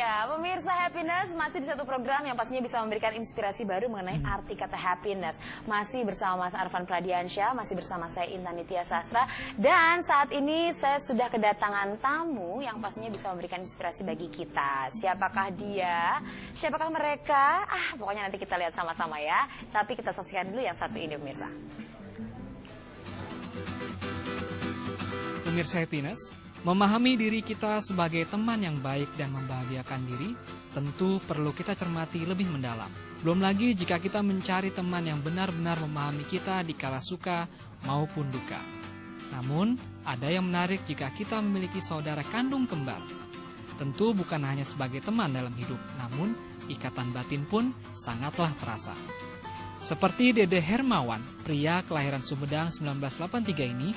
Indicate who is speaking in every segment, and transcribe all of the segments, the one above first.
Speaker 1: Ya, pemirsa Happiness masih di satu program yang pastinya bisa memberikan inspirasi baru mengenai arti kata happiness. Masih bersama Mas Arfan Pradiansyah, masih bersama saya Intan Nitya Sastra. Dan saat ini saya sudah kedatangan tamu yang pastinya bisa memberikan inspirasi bagi kita. Siapakah dia? Siapakah mereka? Pokoknya nanti kita lihat sama-sama ya. Tapi kita saksikan dulu yang satu ini, pemirsa.
Speaker 2: Pemirsa Happiness, memahami diri kita sebagai teman yang baik dan membahagiakan diri, tentu perlu kita cermati lebih mendalam. Belum lagi jika kita mencari teman yang benar-benar memahami kita di kala suka maupun duka. Namun, ada yang menarik jika kita memiliki saudara kandung kembar. Tentu bukan hanya sebagai teman dalam hidup, namun ikatan batin pun sangatlah terasa. Seperti Dede Hermawan, pria kelahiran Sumedang 1983 ini,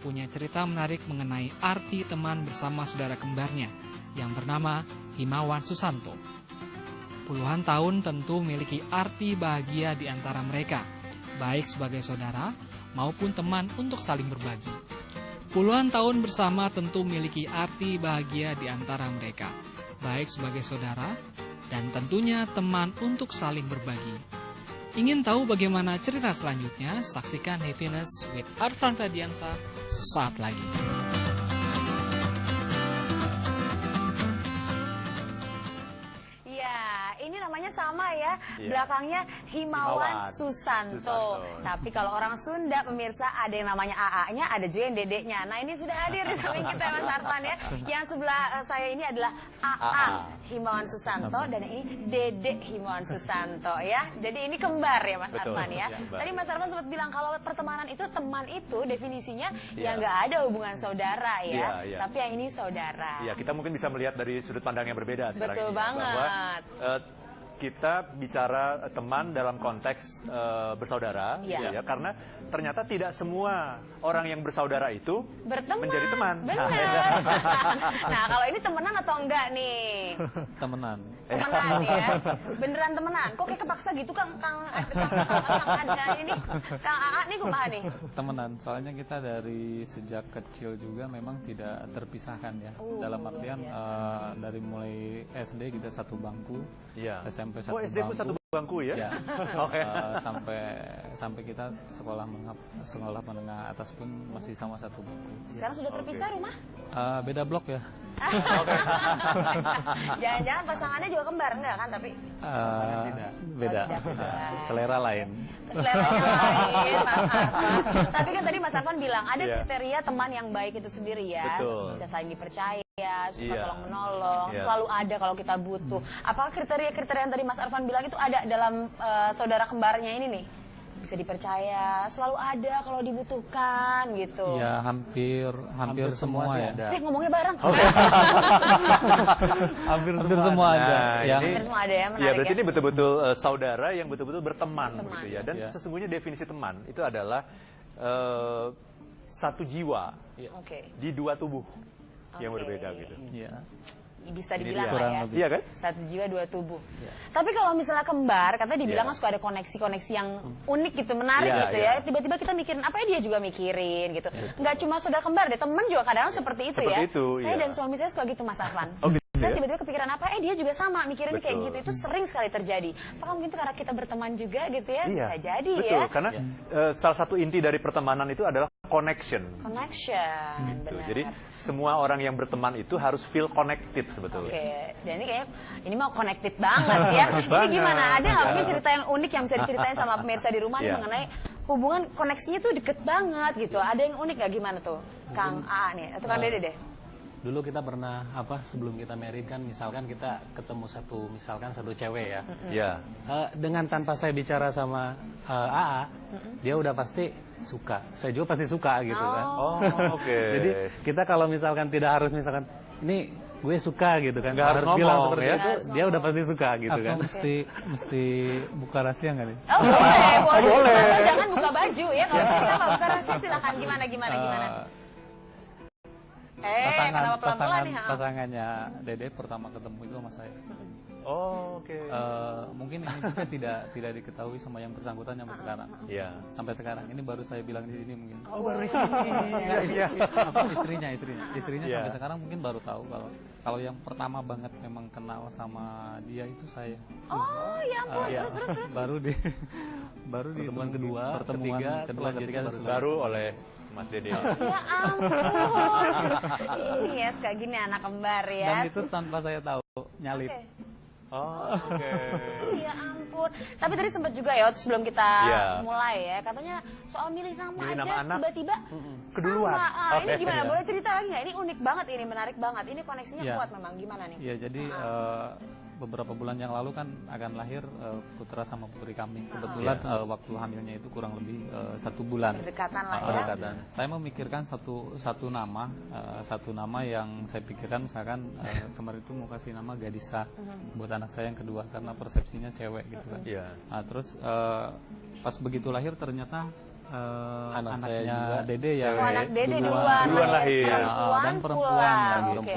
Speaker 2: punya cerita menarik mengenai arti teman bersama saudara kembarnya yang bernama Himawan Susanto. Puluhan tahun tentu memiliki arti bahagia di antara mereka, baik sebagai saudara maupun teman untuk saling berbagi. Puluhan tahun bersama tentu memiliki arti bahagia di antara mereka, baik sebagai saudara dan tentunya teman untuk saling berbagi. Ingin tahu bagaimana cerita selanjutnya? Saksikan Happiness with Arfan Pradiansyah sesaat lagi.
Speaker 1: Ini namanya sama ya, belakangnya Himawan Susanto. Tapi kalau orang Sunda, pemirsa, ada yang namanya AA-nya, ada juga yang dedeknya. Nah, ini sudah hadir di samping kita Mas Arfan ya. Yang sebelah saya ini adalah AA Himawan Susanto dan ini Dedek Himawan Susanto ya. Jadi ini kembar ya Mas Arfan ya. Tadi Mas Arfan sempat bilang kalau pertemanan itu, teman itu definisinya ya nggak ada hubungan saudara ya, tapi yang ini saudara.
Speaker 3: Iya, kita mungkin bisa melihat dari sudut pandang yang berbeda sekarang.
Speaker 1: Betul
Speaker 3: ini,
Speaker 1: banget.
Speaker 3: Bahwa kita bicara teman dalam konteks bersaudara, gitu ya, karena ternyata tidak semua orang yang bersaudara itu menjadi teman.
Speaker 1: Benar. Nah, kalau ini temenan atau enggak nih?
Speaker 4: Temenan.
Speaker 1: Temenan ya, beneran temenan. Kok kayak kepaksa gitu Kang ada ini, Kang AA nih kumaha nih?
Speaker 4: Temenan, soalnya kita dari sejak kecil juga memang tidak terpisahkan ya. Dalam artian dari mulai SD kita satu bangku, SMP satu
Speaker 3: SD pun satu bangku ya?
Speaker 4: Oke. Sampai kita sekolah menengah atas pun masih sama satu bangku.
Speaker 1: Sekarang sudah terpisah rumah?
Speaker 4: Beda blok ya.
Speaker 1: Jangan-jangan pasangannya juga kembar enggak kan? Tapi
Speaker 4: beda. Selera lain.
Speaker 1: Seleranya lain, Mas Arfan. Tapi kan tadi Mas Arfan bilang ada kriteria teman yang baik itu sendiri ya.
Speaker 3: Betul.
Speaker 1: Bisa saling dipercaya, suka tolong menolong, selalu ada kalau kita butuh. Apakah kriteria-kriteria yang tadi Mas Arfan bilang itu ada dalam saudara kembarnya ini nih? Bisa dipercaya, selalu ada kalau dibutuhkan gitu.
Speaker 4: Ya, hampir semua ya.
Speaker 1: Ngomongnya bareng.
Speaker 4: Hampir semua ada.
Speaker 1: Hampir semua ada ya, menarik ya.
Speaker 3: Berarti ini betul-betul saudara yang betul-betul berteman gitu ya. Dan sesungguhnya definisi teman itu adalah satu jiwa di dua tubuh yang berbeda gitu.
Speaker 1: Bisa dibilang lah ya.
Speaker 3: Iya kan?
Speaker 1: Satu jiwa dua tubuh. Tapi kalau misalnya kembar, katanya dibilang kan suka ada koneksi-koneksi yang unik gitu, menarik gitu ya. Tiba-tiba kita mikirin apa ya, dia juga mikirin gitu. Nggak cuma saudara kembar deh, temen juga kadang-kadang seperti itu ya. Saya dan suami saya suka gitu Mas Arfan. Saya tiba-tiba kepikiran apa, dia juga sama mikirin kayak gitu. Itu sering sekali terjadi. Apakah mungkin itu karena kita berteman juga gitu ya? Bisa jadi ya.
Speaker 3: Betul, karena salah satu inti dari pertemanan itu adalah connection.
Speaker 1: Benar.
Speaker 3: Jadi semua orang yang berteman itu harus feel connected sebetulnya.
Speaker 1: Dan ini kayaknya ini mau connected banget ya. Ini gimana? Ada nggak mungkin cerita yang unik yang bisa diceritain sama pemirsa di rumah nih mengenai hubungan koneksinya tuh deket banget gitu. Ada yang unik nggak gimana tuh, Kang AA nih atau Kang Dede deh?
Speaker 4: Dulu kita pernah sebelum kita married kan, misalkan kita ketemu satu cewek ya. Dengan tanpa saya bicara sama AA, dia udah pasti suka. Saya juga pasti suka gitu kan. Jadi kita kalau misalkan tidak harus misalkan ini gue suka gitu kan, harus bilang seperti itu, dia udah pasti suka gitu kan. Mesti buka rahasia nggak nih?
Speaker 1: Boleh. Jangan buka baju ya, kalau kita nggak buka rahasia silakan gimana. Kenapa pelan-pelan nih?
Speaker 4: Pasangannya Dede pertama ketemu itu sama saya.
Speaker 3: Oh, oke.
Speaker 4: Mungkin ini juga tidak diketahui sama yang bersangkutan sampai sekarang.
Speaker 3: Iya.
Speaker 4: Sampai sekarang ini baru saya bilang di sini mungkin.
Speaker 3: Oh, baru di sini. Iya.
Speaker 4: Istrinya
Speaker 3: Iya.
Speaker 4: sampai sekarang mungkin baru tahu kalau yang pertama banget memang kenal sama dia itu saya.
Speaker 1: Oh, ya ampun. Terus.
Speaker 4: Baru di
Speaker 3: Pertemuan kedua,
Speaker 4: ketiga
Speaker 3: baru oleh Mas Dede.
Speaker 1: Ya ampun. Ini ya, kayak gini anak kembar ya.
Speaker 4: Dan itu tanpa saya tahu, nyalip.
Speaker 1: Oke.
Speaker 3: Oh, oke.
Speaker 1: Ya ampun. Tapi tadi sempat juga ya sebelum kita mulai ya, katanya soal milih nama
Speaker 3: Milih
Speaker 1: aja
Speaker 3: nama anak.
Speaker 1: tiba-tiba
Speaker 3: Keduluan.
Speaker 1: sama. Ini
Speaker 3: Oke.
Speaker 1: gimana? Boleh cerita lagi nggak? Ini unik banget, ini menarik banget. Ini koneksinya
Speaker 4: Ya.
Speaker 1: kuat memang. Gimana nih?
Speaker 4: Iya, jadi beberapa bulan yang lalu kan akan lahir putra sama putri kami. Kebetulan waktu hamilnya itu kurang lebih 1 bulan.
Speaker 1: Berdekatan lah ya.
Speaker 4: Berdekatan. Saya memikirkan satu nama yang saya pikirkan, misalkan kemarin itu mau kasih nama Gadisa buat anak saya yang kedua karena persepsinya cewek gitu kan.
Speaker 3: Iya.
Speaker 4: Nah, terus pas begitu lahir ternyata
Speaker 5: Anak saya
Speaker 4: anaknya
Speaker 5: juga
Speaker 4: Dede ya.
Speaker 1: Oh, anak Dede duluan
Speaker 3: lahir.
Speaker 4: Dan perempuan lagi.
Speaker 1: Oke.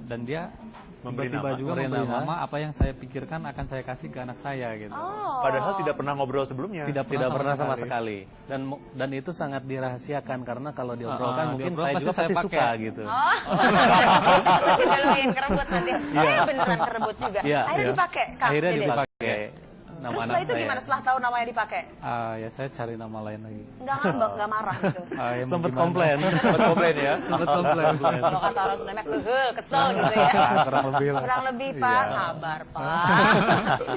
Speaker 4: Dan dia
Speaker 3: Memberi
Speaker 4: tiba-tiba
Speaker 3: nama.
Speaker 4: juga memberi nama apa yang saya pikirkan akan saya kasih ke anak saya gitu.
Speaker 1: Oh.
Speaker 3: Padahal tidak pernah ngobrol sebelumnya.
Speaker 5: Tidak pernah sama sekali. Dan itu sangat dirahasiakan karena kalau diobrolkan mungkin
Speaker 4: diobrol
Speaker 5: saya
Speaker 4: pasti
Speaker 5: juga
Speaker 4: saya
Speaker 5: pasti
Speaker 4: pakai.
Speaker 5: suka gitu.
Speaker 1: Oh. Udah lu yang kerebut nanti. Beneran kerebut juga.
Speaker 5: Iya,
Speaker 1: Akhirnya
Speaker 5: iya.
Speaker 1: dipakai, Kang
Speaker 5: Akhirnya
Speaker 1: Dede?
Speaker 5: dipakai nama
Speaker 1: Terus
Speaker 5: anak
Speaker 1: setelah itu
Speaker 5: saya.
Speaker 1: gimana setelah tahu namanya dipakai?
Speaker 4: Ya saya cari nama lain lagi.
Speaker 1: Nggak ngambek, nggak marah gitu.
Speaker 4: Yang
Speaker 5: Sempat
Speaker 4: gimana?
Speaker 5: komplain.
Speaker 3: Sempat komplain ya.
Speaker 4: Sempat komplain.
Speaker 1: Kalau kata orang Sunda mah kesel gitu ya.
Speaker 4: Kurang lebih lah.
Speaker 1: Kurang lebih Pak,
Speaker 4: Iya.
Speaker 1: sabar Pak.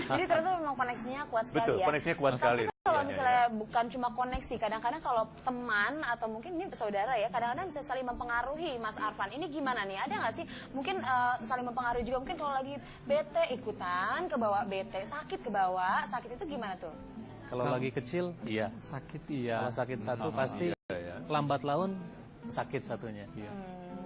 Speaker 1: Jadi ternyata memang koneksinya kuat sekali
Speaker 3: Betul,
Speaker 1: ya.
Speaker 3: koneksinya kuat sekali.
Speaker 1: Tapi kalau
Speaker 3: Iya,
Speaker 1: misalnya bukan cuma koneksi, kadang-kadang kalau teman atau mungkin ini saudara ya, kadang-kadang bisa saling mempengaruhi Mas Arfan. Ini gimana nih? Ada nggak sih mungkin saling mempengaruhi juga? Mungkin kalau lagi bete ikutan ke bawah bete, sakit ke bawah, sakit itu gimana tuh?
Speaker 5: Kalau lagi kecil, iya.
Speaker 4: Sakit iya.
Speaker 5: Kalau sakit satu pasti lambat laun sakit satunya.
Speaker 4: Iya.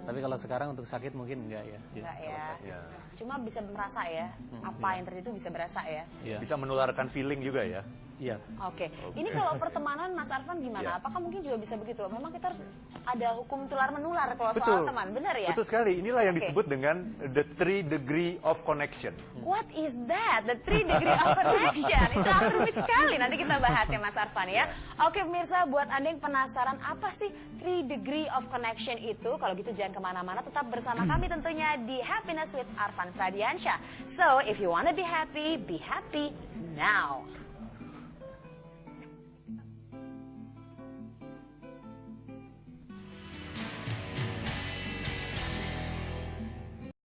Speaker 5: Tapi kalau sekarang untuk sakit mungkin enggak ya.
Speaker 1: Enggak ya.
Speaker 3: Ya.
Speaker 1: Cuma bisa merasa ya, apa yang terjadi itu bisa berasa ya.
Speaker 5: Iya.
Speaker 3: Bisa menularkan feeling juga ya.
Speaker 5: Iya.
Speaker 1: Oke. Ini kalau pertemanan Mas Arfan gimana?
Speaker 3: Iya.
Speaker 1: Apakah mungkin juga bisa begitu? Memang kita harus ada hukum tular menular kalau soal
Speaker 3: Betul.
Speaker 1: teman, benar ya?
Speaker 3: Betul sekali. Inilah yang
Speaker 1: Oke.
Speaker 3: disebut dengan the 3 degree of connection.
Speaker 1: What is that? The 3 degree of connection. Itu rumit sekali. Nanti kita bahas ya Mas Arfan ya. Oke pemirsa, buat Anda yang penasaran apa sih 3 degree of connection itu? Kalau gitu jangan kemana-mana, tetap bersama kami tentunya di Happiness with Arfan Pradiansyah. So, if you wanna be happy now.